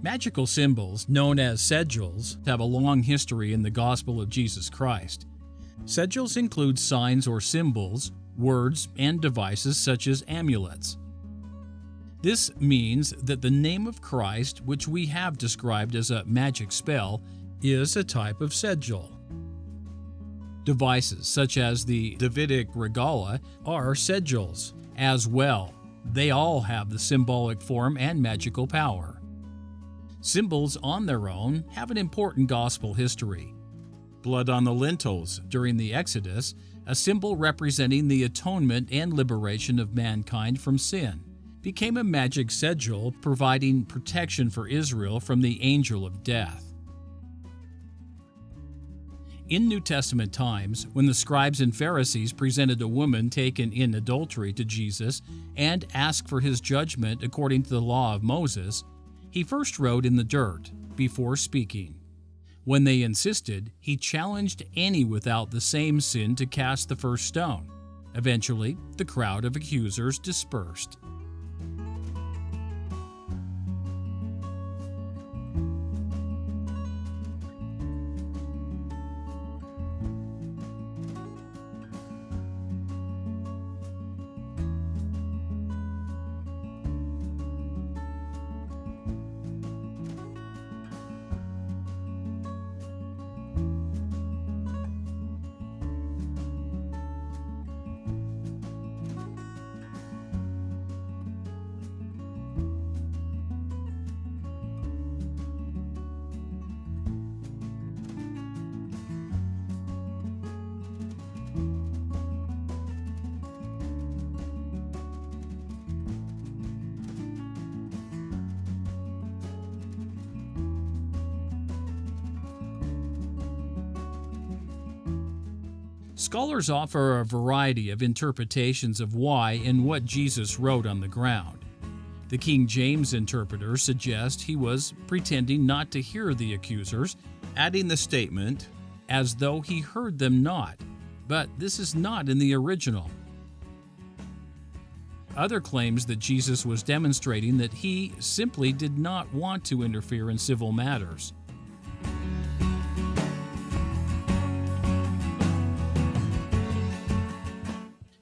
Magical symbols, known as sigils, have a long history in the gospel of Jesus Christ. Sigils include signs or symbols, words, and devices such as amulets. This means that the name of Christ, which we have described as a magic spell, is a type of sigil. Devices such as the Davidic regala are sigils as well. They all have the symbolic form and magical power. Symbols on their own have an important gospel history. Blood on the lintels during the Exodus, a symbol representing the atonement and liberation of mankind from sin, became a magic sigil providing protection for Israel from the angel of death. In New Testament times, when the scribes and Pharisees presented a woman taken in adultery to Jesus and asked for his judgment according to the law of Moses, he first wrote in the dirt before speaking. When they insisted, he challenged any without the same sin to cast the first stone. Eventually, the crowd of accusers dispersed. Scholars offer a variety of interpretations of why and what Jesus wrote on the ground. The King James interpreter suggests he was pretending not to hear the accusers, adding the statement, as though he heard them not, but this is not in the original. Other claims that Jesus was demonstrating that he simply did not want to interfere in civil matters.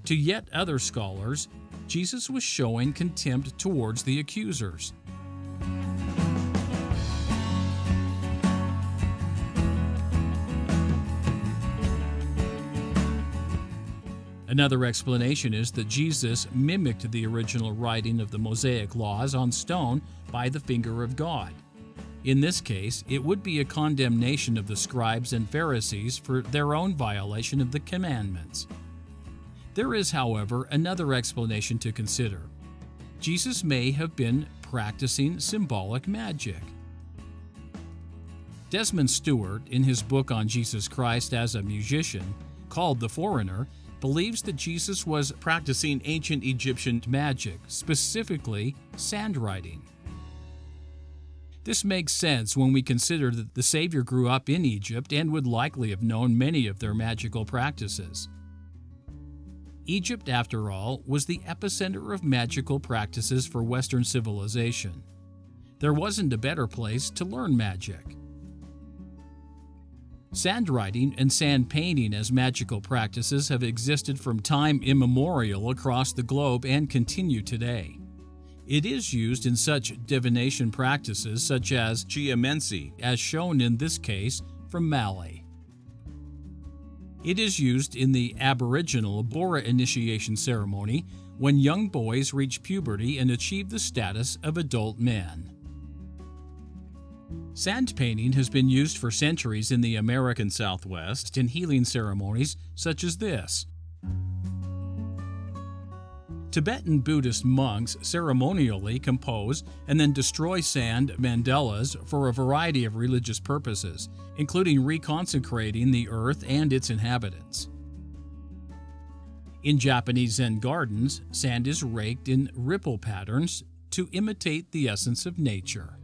To yet other scholars, Jesus was showing contempt towards the accusers. Another explanation is that Jesus mimicked the original writing of the Mosaic laws on stone by the finger of God. In this case, it would be a condemnation of the scribes and Pharisees for their own violation of the commandments. There is, however, another explanation to consider. Jesus may have been practicing symbolic magic. Desmond Stewart, in his book on Jesus Christ as a musician, called The Foreigner, believes that Jesus was practicing ancient Egyptian magic, specifically sandwriting. This makes sense when we consider that the Savior grew up in Egypt and would likely have known many of their magical practices. Egypt, after all, was the epicenter of magical practices for Western civilization. There wasn't a better place to learn magic. Sandwriting and sand painting as magical practices have existed from time immemorial across the globe and continue today. It is used in such divination practices such as geomancy, as shown in this case from Mali. It is used in the Aboriginal Bora initiation ceremony when young boys reach puberty and achieve the status of adult men. Sand painting has been used for centuries in the American Southwest in healing ceremonies such as this. Tibetan Buddhist monks ceremonially compose and then destroy sand mandalas for a variety of religious purposes, including reconsecrating the earth and its inhabitants. In Japanese Zen gardens, sand is raked in ripple patterns to imitate the essence of nature.